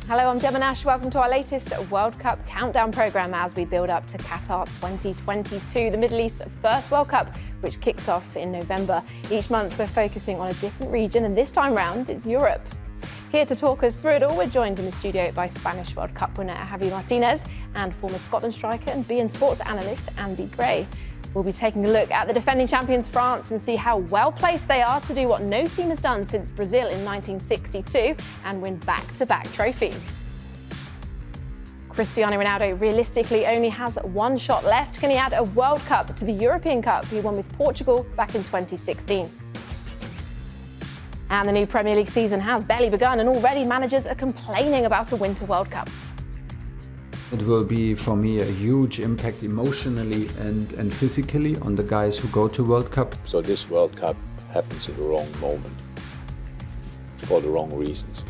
Hello, I'm Gemma Nash. Welcome to our latest World Cup countdown programme as we build up to Qatar 2022, the Middle East's first World Cup, which kicks off in November. Each month we're focusing on a different region, and this time round it's Europe. Here to talk us through it all, we're joined in the studio by Spanish World Cup winner Javi Martinez and former Scotland striker and beIN Sports analyst Andy Gray. We'll be taking a look at the defending champions France and see how well placed they are to do what no team has done since Brazil in 1962 and win back-to-back trophies. Cristiano Ronaldo realistically only has one shot left. Can he add a World Cup to the European Cup he won with Portugal back in 2016? And the new Premier League season has barely begun and already managers are complaining about a Winter World Cup. It will be, for me, a huge impact emotionally and physically on the guys who go to World Cup. So this World Cup happens at the wrong moment, for the wrong reasons.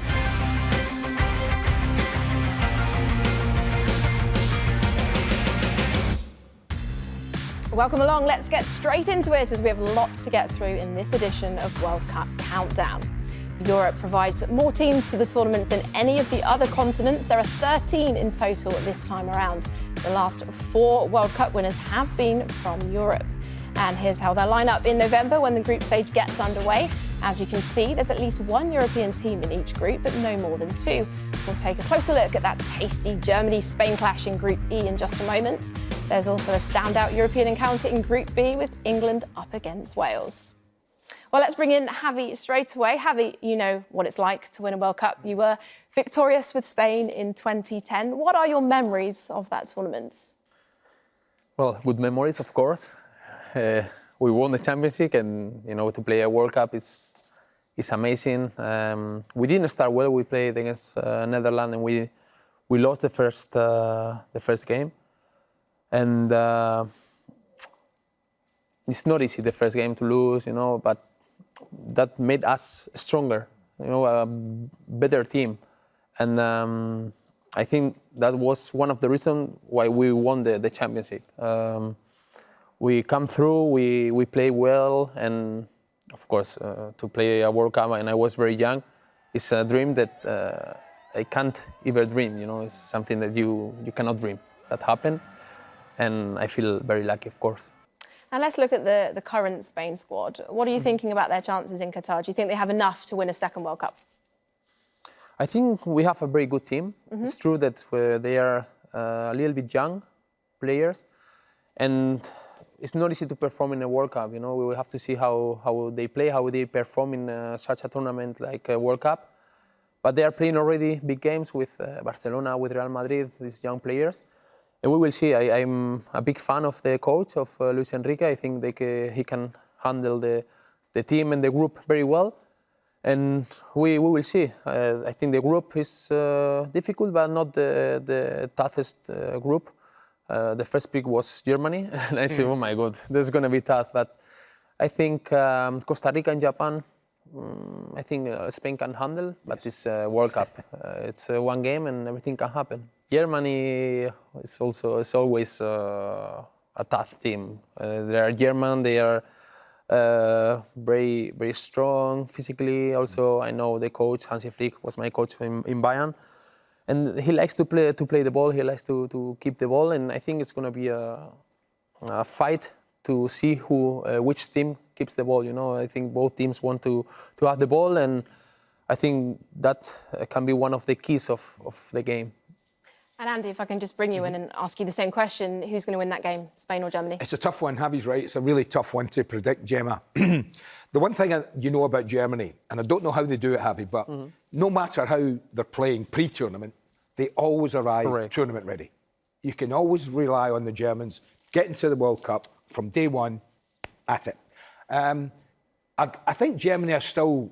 Welcome along. Let's get straight into it as we have lots to get through in this edition of World Cup Countdown. Europe provides more teams to the tournament than any of the other continents. There are 13 in total this time around. The last 4 World Cup winners have been from Europe. And here's how they'll line up in November when the group stage gets underway. As you can see, there's at least one European team in each group, but no more than 2. We'll take a closer look at that tasty Germany-Spain clash in Group E in just a moment. There's also a standout European encounter in Group B with England up against Wales. Well, let's bring in Javi straight away. Javi, you know what it's like to win a World Cup. You were victorious with Spain in 2010. What are your memories of that tournament? Well, good memories, of course. We won the championship, and to play a World Cup is amazing. We didn't start well. We played against Netherlands, and we lost the first game. And it's not easy the first game to lose, but that made us stronger, a better team. And I think that was one of the reasons why we won the championship. We come through, we play well, and of course, to play a World Cup, and I was very young, it's a dream that I can't ever dream, it's something that you cannot dream. That happened, and I feel very lucky, of course. And let's look at the current Spain squad. What are you thinking about their chances in Qatar? Do you think they have enough to win a second World Cup? I think we have a very good team. It's true that they are a little bit young players, and it's not easy to perform in a World Cup. We will have to see how they play, how they perform in such a tournament like a World Cup. But they are playing already big games with Barcelona, with Real Madrid, these young players. And we will see. I'm a big fan of the coach, of Luis Enrique. I think he can handle the team and the group very well. And we will see. I think the group is difficult, but not the toughest group. The first pick was Germany, and I said, oh my God, this is going to be tough. But I think Costa Rica and Japan, I think Spain can handle, but it's a World Cup. It's one game and everything can happen. Germany is always a tough team. They are German, they are very, very strong physically. Also, I know the coach, Hansi Flick, was my coach in Bayern. And he likes to play the ball, he likes to keep the ball, and I think it's going to be a fight to see which team keeps the ball. I think both teams want to have the ball, and I think that can be one of the keys of the game. And Andy, if I can just bring you in and ask you the same question, who's going to win that game, Spain or Germany? It's a tough one. Javi's right. It's a really tough one to predict, Gemma. The one thing you know about Germany, and I don't know how they do it, Javi, but no matter how they're playing pre-tournament, they always arrive tournament ready. You can always rely on the Germans getting to the World Cup from day one at it. I think Germany are still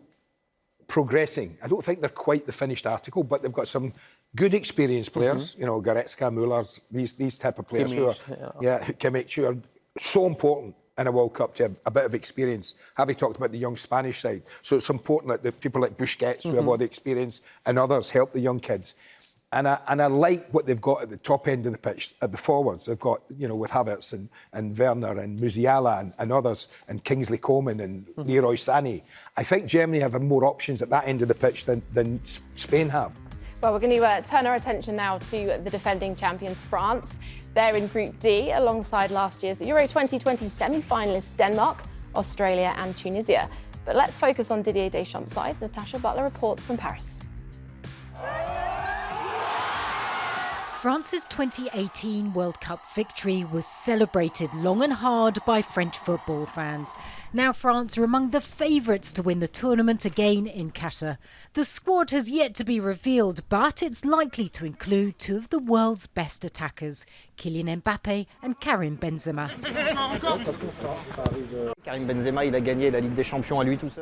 progressing. I don't think they're quite the finished article, but they've got some good experienced players, Goretzka, Müller, these type of players Kimmich, Kimmich, who are so important in a World Cup to have a bit of experience. Javi talked about the young Spanish side, so it's important that the people like Busquets, who have all the experience, and others help the young kids. And I like what they've got at the top end of the pitch, at the forwards. They've got, with Havertz and Werner and Musiala and others, and Kingsley Coman and Leroy Sané. I think Germany have more options at that end of the pitch than Spain have. Well, we're going to turn our attention now to the defending champions, France. They're in Group D alongside last year's Euro 2020 semi-finalists Denmark, Australia and Tunisia. But let's focus on Didier Deschamps' side. Natasha Butler reports from Paris. France's 2018 World Cup victory was celebrated long and hard by French football fans. Now France are among the favourites to win the tournament again in Qatar. The squad has yet to be revealed, but it's likely to include two of the world's best attackers, Kylian Mbappe and Karim Benzema.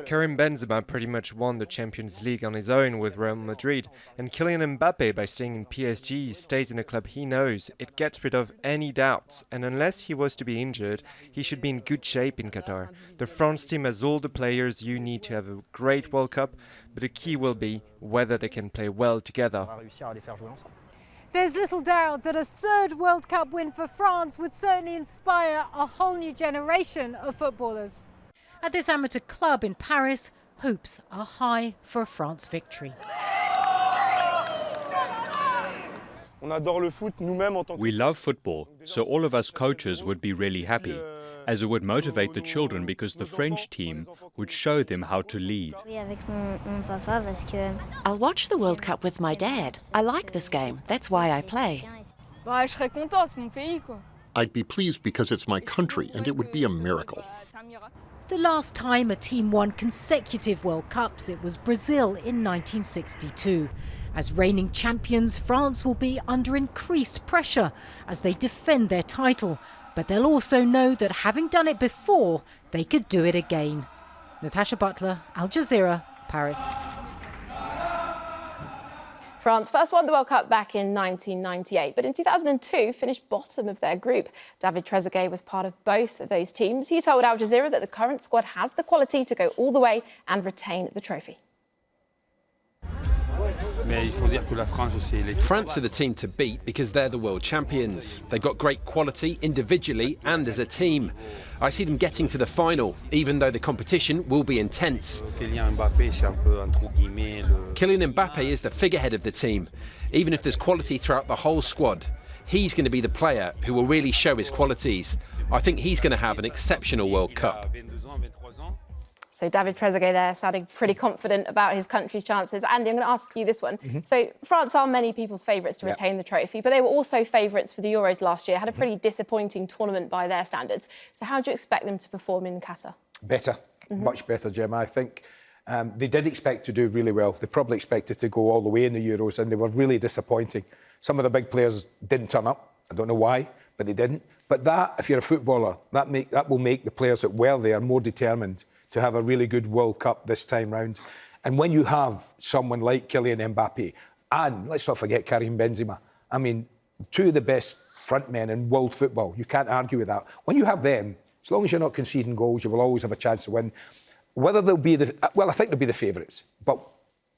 Karim Benzema pretty much won the Champions League on his own with Real Madrid, and Kylian Mbappe, by staying in PSG, stays in a club he knows. It gets rid of any doubts, and unless he was to be injured, he should be in good shape in Qatar. The France team has all the players you need to have a great World Cup, but the key will be whether they can play well together. There's little doubt that a third World Cup win for France would certainly inspire a whole new generation of footballers. At this amateur club in Paris, hopes are high for a France victory. We love football, so all of us coaches would be really happy, as it would motivate the children because the French team would show them how to lead. I'll watch the World Cup with my dad. I like this game, that's why I play. I'd be pleased because it's my country and it would be a miracle. The last time a team won consecutive World Cups, it was Brazil in 1962. As reigning champions, France will be under increased pressure as they defend their title. But they'll also know that having done it before, they could do it again. Natasha Butler, Al Jazeera, Paris. France first won the World Cup back in 1998, but in 2002 finished bottom of their group. David Trezeguet was part of both of those teams. He told Al Jazeera that the current squad has the quality to go all the way and retain the trophy. France are the team to beat because they're the world champions. They've got great quality individually and as a team. I see them getting to the final, even though the competition will be intense. Kylian Mbappe is the figurehead of the team. Even if there's quality throughout the whole squad, he's going to be the player who will really show his qualities. I think he's going to have an exceptional World Cup. So David Trezeguet there sounding pretty confident about his country's chances. Andy, I'm going to ask you this one. So France are many people's favourites to retain the trophy, but they were also favourites for the Euros last year, had a pretty disappointing tournament by their standards. So how do you expect them to perform in Qatar? Better, much better, Gemma. I think they did expect to do really well. They probably expected to go all the way in the Euros, and they were really disappointing. Some of the big players didn't turn up. I don't know why, but they didn't. But that, if you're a footballer, that will make the players that were there more determined to have a really good World Cup this time round. And when you have someone like Kylian Mbappe and, let's not forget, Karim Benzema, I mean, two of the best front men in world football, you can't argue with that. When you have them, as long as you're not conceding goals, you will always have a chance to win. Whether they'll be well, I think they'll be the favourites, but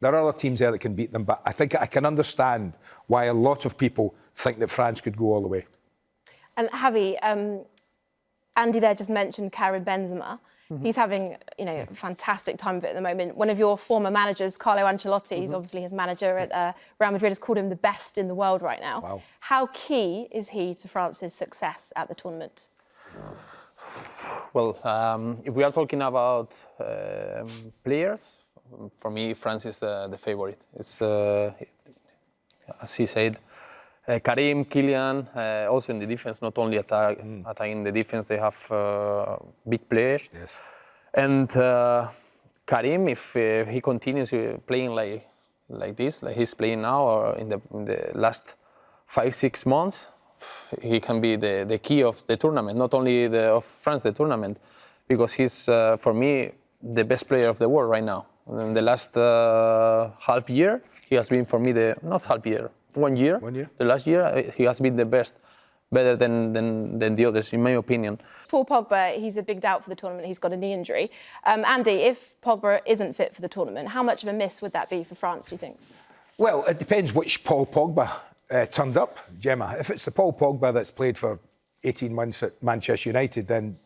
there are other teams there that can beat them. But I think I can understand why a lot of people think that France could go all the way. And Javi, Andy there just mentioned Karim Benzema. He's having, a fantastic time of it at the moment. One of your former managers, Carlo Ancelotti, who's obviously his manager at Real Madrid, has called him the best in the world right now. Wow. How key is he to France's success at the tournament? Well, if we are talking about players, for me, France is the favorite. It's, as he said, Karim, Kylian, also in the defense, not only attacking the defense, they have big players. Yes. And Karim, if he continues playing like this, like he's playing now, or in the last 5-6 months, he can be the key of the tournament, not only of France, the tournament, because he's, for me, the best player of the world right now. In the last half year, he has been, for me, not half year, 1 year. 1 year. The last year, he has been the best, better than the others, in my opinion. Paul Pogba, he's a big doubt for the tournament. He's got a knee injury. Andy, if Pogba isn't fit for the tournament, how much of a miss would that be for France, do you think? Well, it depends which Paul Pogba turned up, Gemma. If it's the Paul Pogba that's played for 18 months at Manchester United, then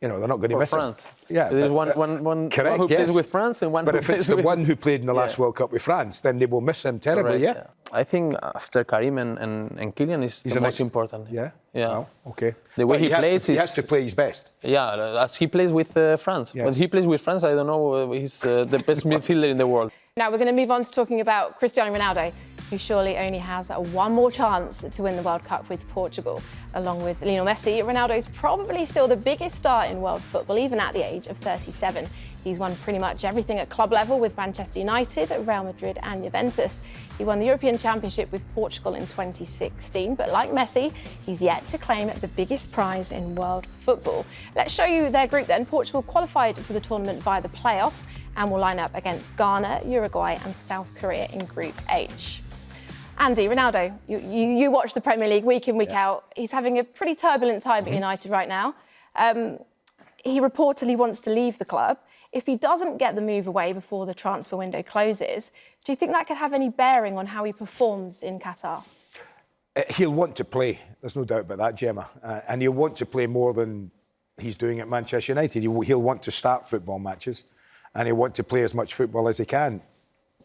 you know, they're not going to For miss France. him. Yeah, There's one correct, who yes. plays with France and one But who if it's plays the with... one who played in the last World Cup with France, then they will miss him terribly, Correct, I think after Karim and Kylian is the most important. Yeah? Yeah. Well, okay. The way But he plays he has to play his best. Yeah, as he plays with France. Yes. When he plays with France, I don't know, he's the best midfielder in the world. Now we're going to move on to talking about Cristiano Ronaldo, who surely only has one more chance to win the World Cup with Portugal. Along with Lionel Messi, Ronaldo's probably still the biggest star in world football, even at the age of 37. He's won pretty much everything at club level with Manchester United, Real Madrid and Juventus. He won the European Championship with Portugal in 2016, but like Messi, he's yet to claim the biggest prize in world football. Let's show you their group then. Portugal qualified for the tournament via the playoffs and will line up against Ghana, Uruguay and South Korea in Group H. Andy, Ronaldo, you watch the Premier League week in, week out. He's having a pretty turbulent time at United right now. He reportedly wants to leave the club. If he doesn't get the move away before the transfer window closes, do you think that could have any bearing on how he performs in Qatar? He'll want to play, there's no doubt about that, Gemma. And he'll want to play more than he's doing at Manchester United. He'll want to start football matches and he'll want to play as much football as he can,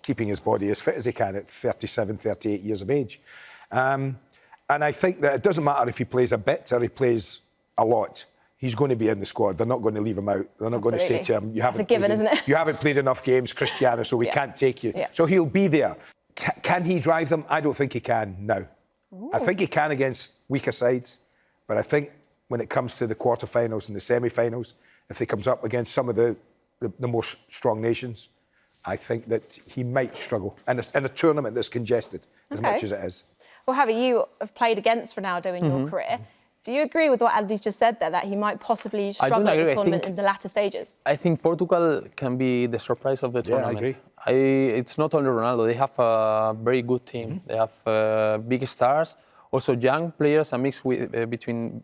keeping his body as fit as he can at 37, 38 years of age. And I think that it doesn't matter if he plays a bit or he plays a lot. He's going to be in the squad. They're not going to leave him out. They're not going to say to him, "You haven't given, isn't it? You haven't played enough games, Cristiano, so we can't take you." So he'll be there. Can he drive them? I don't think he can now. I think he can against weaker sides, but I think when it comes to the quarterfinals and the semi-finals, if he comes up against some of the more strong nations, I think that he might struggle in a tournament that's congested as much as it is. Well, Javi, you have played against Ronaldo in your career. Do you agree with what Andy's just said there, that he might possibly struggle at the tournament in the latter stages? I think Portugal can be the surprise of the tournament. Yeah, I agree. It's not only Ronaldo. They have a very good team. They have big stars, also young players, a mix between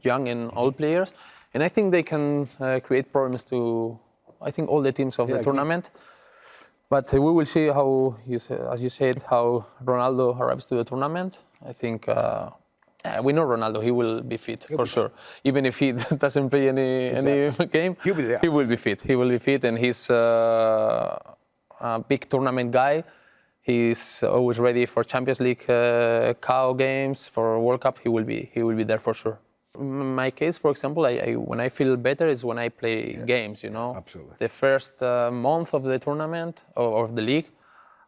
young and old players. And I think they can create problems to, I think, all the teams of the tournament. But we will see how, as you said, how Ronaldo arrives to the tournament. I think we know Ronaldo; he will be fit for sure. Even if he doesn't play any game, he'll be there. He will be fit. He will be fit, and he's a big tournament guy. He's always ready for Champions League, KO games, for World Cup. He will be there for sure. In my case, for example, when I feel better is when I play games. You know, absolutely. The first month of the tournament or of the league,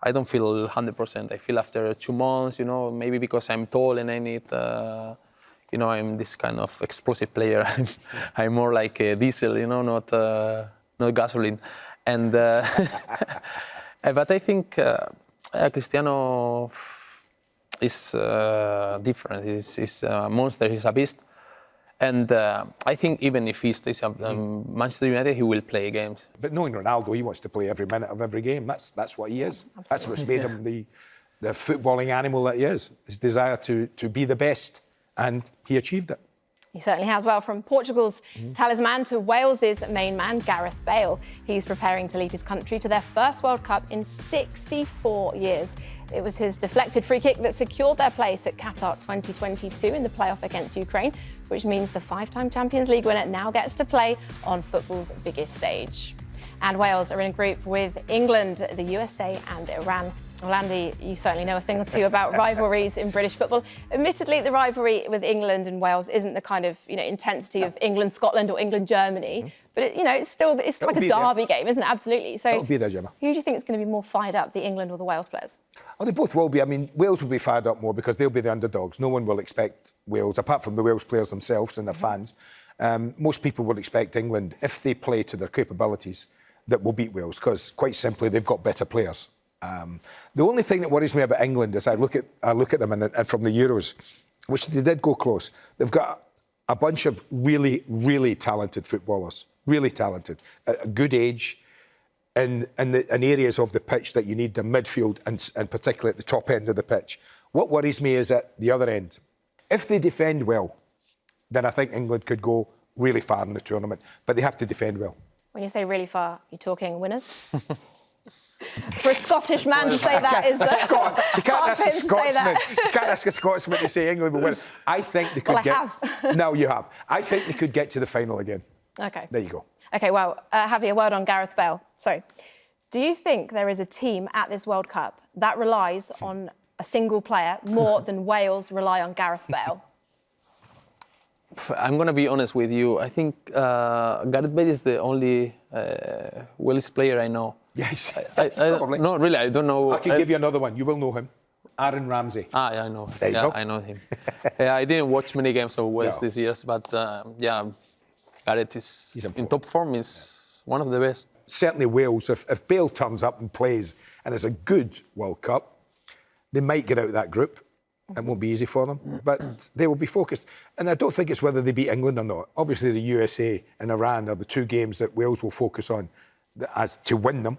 I don't feel 100%. I feel after 2 months, you know, maybe because I'm tall and I need, you know, I'm this kind of explosive player. I'm more like a diesel, you know, not gasoline. And but I think Cristiano is different. He's a monster. He's a beast. And I think even if he stays at Manchester United, he will play games. But knowing Ronaldo, he wants to play every minute of every game. That's what he is. Absolutely. That's what's made him the footballing animal that he is. His desire to be the best, and he achieved it. He certainly has. Well, from Portugal's talisman to Wales's main man, Gareth Bale. He's preparing to lead his country to their first World Cup in 64 years. It was his deflected free kick that secured their place at Qatar 2022 in the playoff against Ukraine, which means the 5-time Champions League winner now gets to play on football's biggest stage. And Wales are in a group with England, the USA and Iran. Well, Andy, you certainly know a thing or two about rivalries in British football. Admittedly, the rivalry with England and Wales isn't the kind of, you know, intensity of England-Scotland or England-Germany, but it's like a derby game, isn't it? Absolutely. So it'll be there, Gemma. Who do you think is going to be more fired up, the England or the Wales players? Well, they both will be. I mean, Wales will be fired up more because they'll be the underdogs. No one will expect Wales, apart from the Wales players themselves and their fans. Most people would expect England, if they play to their capabilities, that will beat Wales, because quite simply they've got better players. The only thing that worries me about England is I look at them and from the Euros, which they did go close. They've got a bunch of really, really talented footballers, really talented, at a good age, in areas of the pitch that you need, the midfield and particularly at the top end of the pitch. What worries me is at the other end. If they defend well, then I think England could go really far in the tournament, but they have to defend well. When you say really far, you're talking winners? For a Scottish man to say that is you can't ask a Scotsman. You can't ask a Scotsman to say England will win. I think they could I have. No, you have. I think they could get to the final again. Okay. There you go. Okay, well, Javi, a word on Gareth Bale. So, do you think there is a team at this World Cup that relies on a single player more than Wales rely on Gareth Bale? I'm going to be honest with you. I think Gareth Bale is the only Welsh player I know. Yes, probably. No, really, I don't know. I can give you another one. You will know him. Aaron Ramsey. Ah, yeah, I know. There you go. I know him. I didn't watch many games of Wales this year, but Gareth is in top form. Is one of the best. Certainly Wales, if Bale turns up and plays and it's a good World Cup, they might get out of that group. It won't be easy for them, but they will be focused. And I don't think it's whether they beat England or not. Obviously, the USA and Iran are the two games that Wales will focus on as to win them.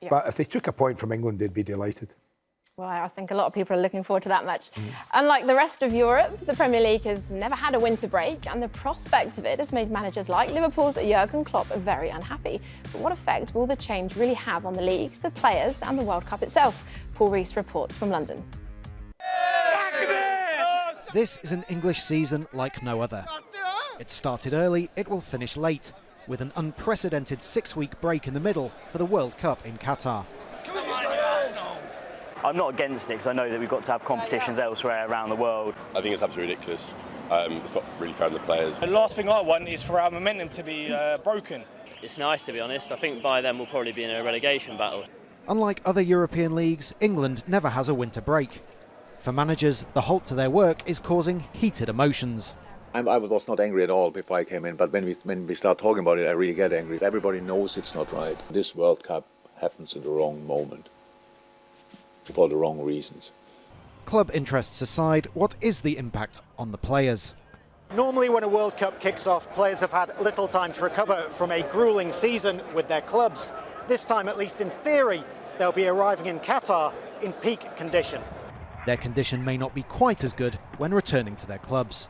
Yeah. But if they took a point from England, they'd be delighted. Well, I think a lot of people are looking forward to that match. Unlike the rest of Europe, the Premier League has never had a winter break, and the prospect of it has made managers like Liverpool's Jurgen Klopp very unhappy. But what effect will the change really have on the leagues, the players, and the World Cup itself? Paul Rees reports from London. This is an English season like no other. It started early, it will finish late, with an unprecedented 6-week break in the middle for the World Cup in Qatar. I'm not against it because I know that we've got to have competitions elsewhere around the world. I think it's absolutely ridiculous. It's not really fair on the players. The last thing I want is for our momentum to be broken. It's nice, to be honest. I think by then we'll probably be in a relegation battle. Unlike other European leagues, England never has a winter break. For managers, the halt to their work is causing heated emotions. I was not angry at all before I came in, but when we start talking about it, I really get angry. Everybody knows it's not right. This World Cup happens at the wrong moment, for the wrong reasons. Club interests aside, what is the impact on the players? Normally when a World Cup kicks off, players have had little time to recover from a gruelling season with their clubs. This time, at least in theory, they'll be arriving in Qatar in peak condition. Their condition may not be quite as good when returning to their clubs.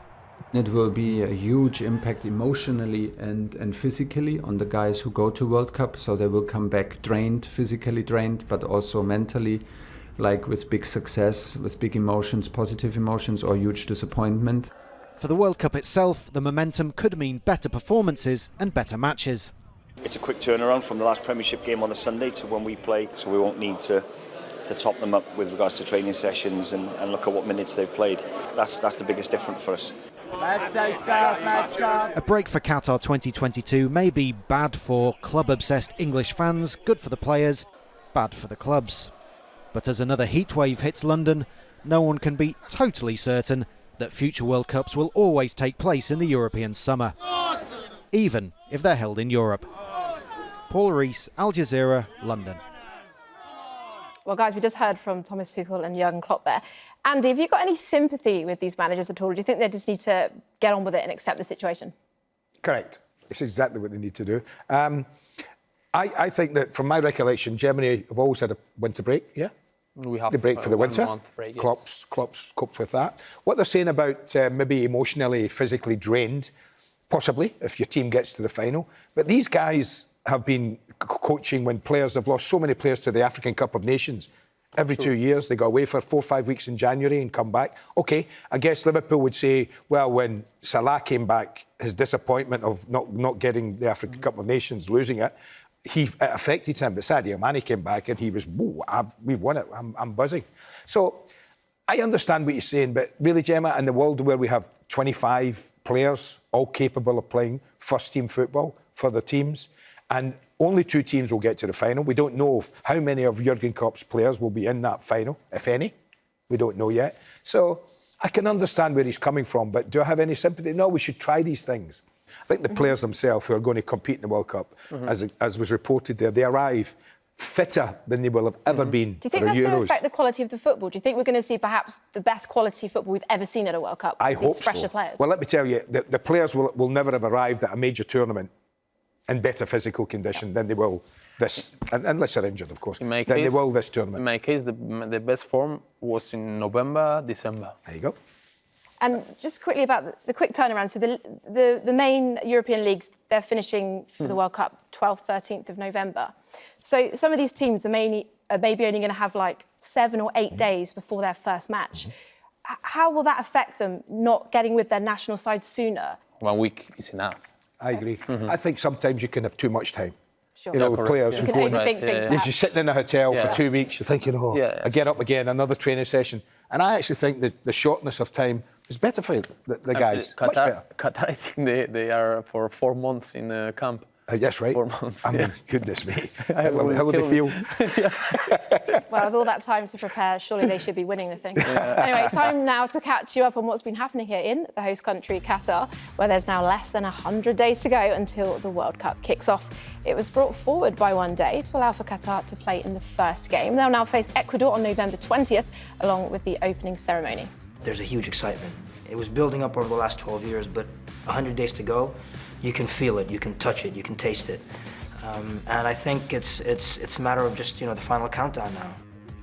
It will be a huge impact emotionally and physically on the guys who go to World Cup, so they will come back drained, physically drained, but also mentally, like with big success, with big emotions, positive emotions, or huge disappointment. For the World Cup itself, the momentum could mean better performances and better matches. It's a quick turnaround from the last Premiership game on the Sunday to when we play, so we won't need to top them up with regards to training sessions and look at what minutes they've played. That's the biggest difference for us. A break for Qatar 2022 may be bad for club-obsessed English fans, good for the players, bad for the clubs. But as another heatwave hits London, no one can be totally certain that future World Cups will always take place in the European summer, even if they're held in Europe. Paul Rees, Al Jazeera, London. Well, guys, we just heard from Thomas Tuchel and Jurgen Klopp there. Andy, have you got any sympathy with these managers at all? Do you think they just need to get on with it and accept the situation? Correct. It's exactly what they need to do. I think that, from my recollection, Germany have always had a winter break, yeah? We have the break for the winter. Break, yes. Klopp's coped with that. What they're saying about maybe emotionally, physically drained, possibly, if your team gets to the final. But these guys have been coaching when players have lost so many players to the African Cup of Nations. Every 2 years, they go away for 4 or 5 weeks in January and come back. OK, I guess Liverpool would say, well, when Salah came back, his disappointment of not getting the African Cup of Nations, losing it, it affected him. But Sadio Mane came back and he was, we've won it, I'm buzzing. So I understand what you're saying, but really, Gemma, in the world where we have 25 players all capable of playing first-team football for the teams, and only 2 teams will get to the final. We don't know how many of Jurgen Klopp's players will be in that final, if any. We don't know yet. So I can understand where he's coming from, but do I have any sympathy? No, we should try these things. I think the players themselves who are going to compete in the World Cup, as was reported there, they arrive fitter than they will have ever been. Do you think that's going to affect the quality of the football? Do you think we're going to see perhaps the best quality football we've ever seen at a World Cup? I hope fresher so. Players? Well, let me tell you, the players will never have arrived at a major tournament in better physical condition than they will this, unless they're injured, of course, than they will this tournament. In my case, the best form was in November, December. There you go. And just quickly about the quick turnaround. So the main European leagues, they're finishing for the World Cup 12th, 13th of November. So some of these teams are maybe only going to have like 7 or 8 days before their first match. How will that affect them not getting with their national side sooner? 1 week is enough. I agree. I think sometimes you can have too much time. Sure. You know, with players You who can go overthink things. You're just sitting in a hotel for 2 weeks, you're thinking, I get up again, another training session. And I actually think that the shortness of time is better for the guys. Much better. Qatar, I think they are for 4 months in camp. That's right. 4 months. I mean, goodness me. How will they feel? Well, with all that time to prepare, surely they should be winning the thing. Anyway, time now to catch you up on what's been happening here in the host country, Qatar, where there's now less than 100 days to go until the World Cup kicks off. It was brought forward by 1 day to allow for Qatar to play in the first game. They'll now face Ecuador on November 20th, along with the opening ceremony. There's a huge excitement. It was building up over the last 12 years, but 100 days to go, you can feel it, you can touch it, you can taste it. And I think it's a matter of just, the final countdown now.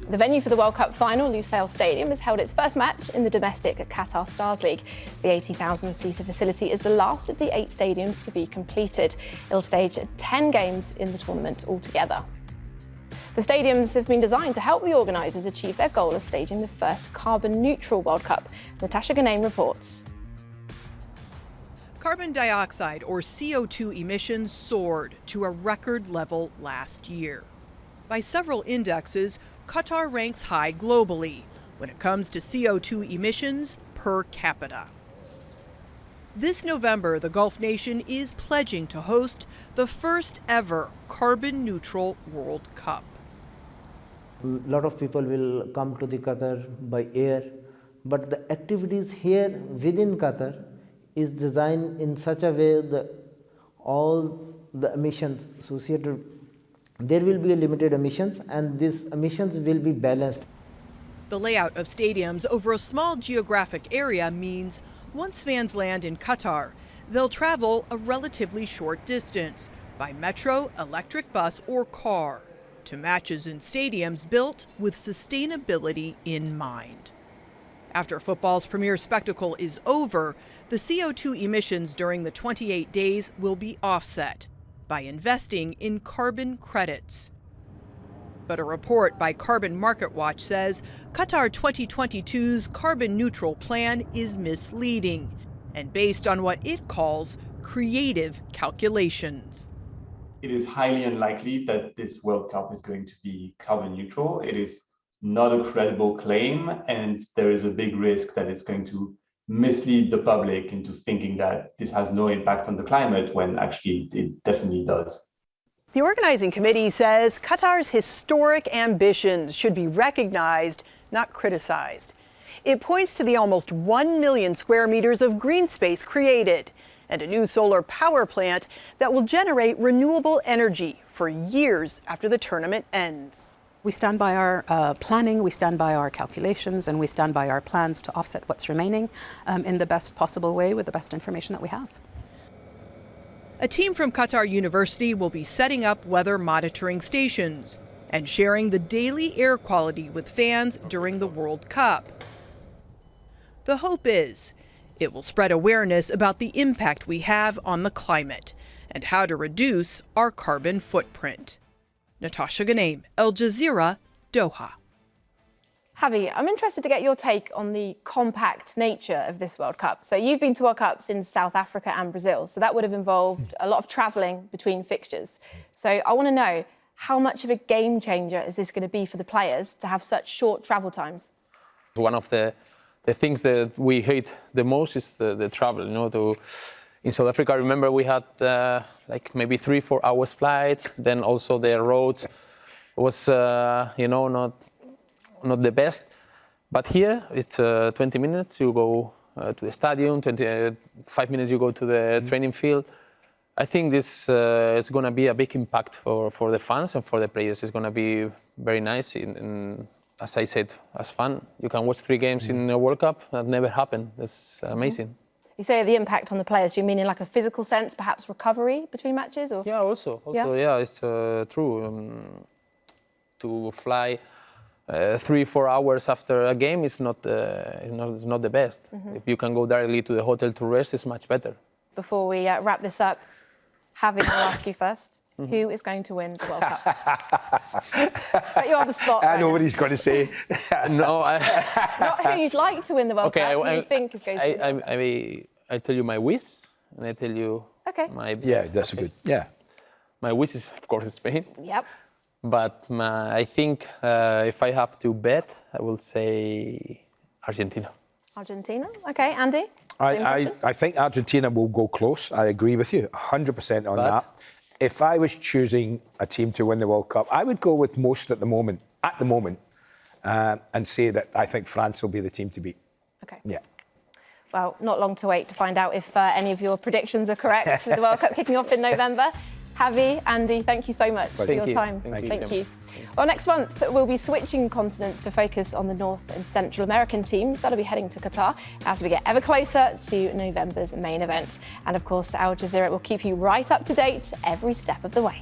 The venue for the World Cup final, Lusail Stadium, has held its first match in the domestic Qatar Stars League. The 80,000-seater facility is the last of the 8 stadiums to be completed. It'll stage 10 games in the tournament altogether. The stadiums have been designed to help the organisers achieve their goal of staging the first carbon-neutral World Cup. Natasha Ghaname reports. Carbon dioxide, or CO2 emissions, soared to a record level last year. By several indexes, Qatar ranks high globally when it comes to CO2 emissions per capita. This November, the Gulf nation is pledging to host the first ever carbon-neutral World Cup. A lot of people will come to the Qatar by air, but the activities here within Qatar is designed in such a way that all the emissions associated, there will be a limited emissions, and these emissions will be balanced. The layout of stadiums over a small geographic area means once fans land in Qatar, they'll travel a relatively short distance by metro, electric bus, or car to matches in stadiums built with sustainability in mind. After football's premier spectacle is over, the CO2 emissions during the 28 days will be offset by investing in carbon credits. But a report by Carbon Market Watch says Qatar 2022's carbon-neutral plan is misleading and based on what it calls creative calculations. It is highly unlikely that this World Cup is going to be carbon neutral. It is not a credible claim, and there is a big risk that it's going to mislead the public into thinking that this has no impact on the climate when actually it definitely does. The organizing committee says Qatar's historic ambitions should be recognized, not criticized. It points to the almost 1 million square meters of green space created and a new solar power plant that will generate renewable energy for years after the tournament ends. We stand by our planning, we stand by our calculations, and we stand by our plans to offset what's remaining in the best possible way with the best information that we have. A team from Qatar University will be setting up weather monitoring stations and sharing the daily air quality with fans during the World Cup. The hope is it will spread awareness about the impact we have on the climate and how to reduce our carbon footprint. Natasha Ghaname, Al Jazeera, Doha. Javi, I'm interested to get your take on the compact nature of this World Cup. So you've been to World Cups in South Africa and Brazil, so that would have involved a lot of travelling between fixtures. So I want to know, how much of a game changer is this going to be for the players to have such short travel times? One of the things that we hate the most is the travel. In South Africa, I remember we had like maybe 3-4 hours flight. Then also the roads was not the best. But here it's 20 minutes. You go to the stadium. 5 minutes you go to the training field. I think this is going to be a big impact for the fans and for the players. It's going to be very nice. As I said, as fun. You can watch 3 games in a World Cup. That never happened. It's amazing. You say the impact on the players. Do you mean in like a physical sense, perhaps recovery between matches? Or? Yeah, also yeah, it's true. To fly 3-4 hours after a game is not the best. If you can go directly to the hotel to rest, it's much better. Before we wrap this up, Javi, I'll ask you first. Who is going to win the World Cup? Put you on the spot. I know what he's going to say. No, not who you'd like to win the World Cup. Who you think is going to win? I tell you my wish. and I tell you my Yeah, that's a good. Yeah. My wish is of course Spain. Yep. But I think if I have to bet, I will say Argentina. Argentina. Okay, Andy? I think Argentina will go close. I agree with you 100% on that. If I was choosing a team to win the World Cup, I would go with most at the moment, and say that I think France will be the team to beat. Okay. Yeah. Well, not long to wait to find out if any of your predictions are correct with the World Cup kicking off in November. Javi, Andy, thank you so much for your time. Thank you. Well, next month, we'll be switching continents to focus on the North and Central American teams that'll be heading to Qatar as we get ever closer to November's main event. And of course, Al Jazeera will keep you right up to date every step of the way.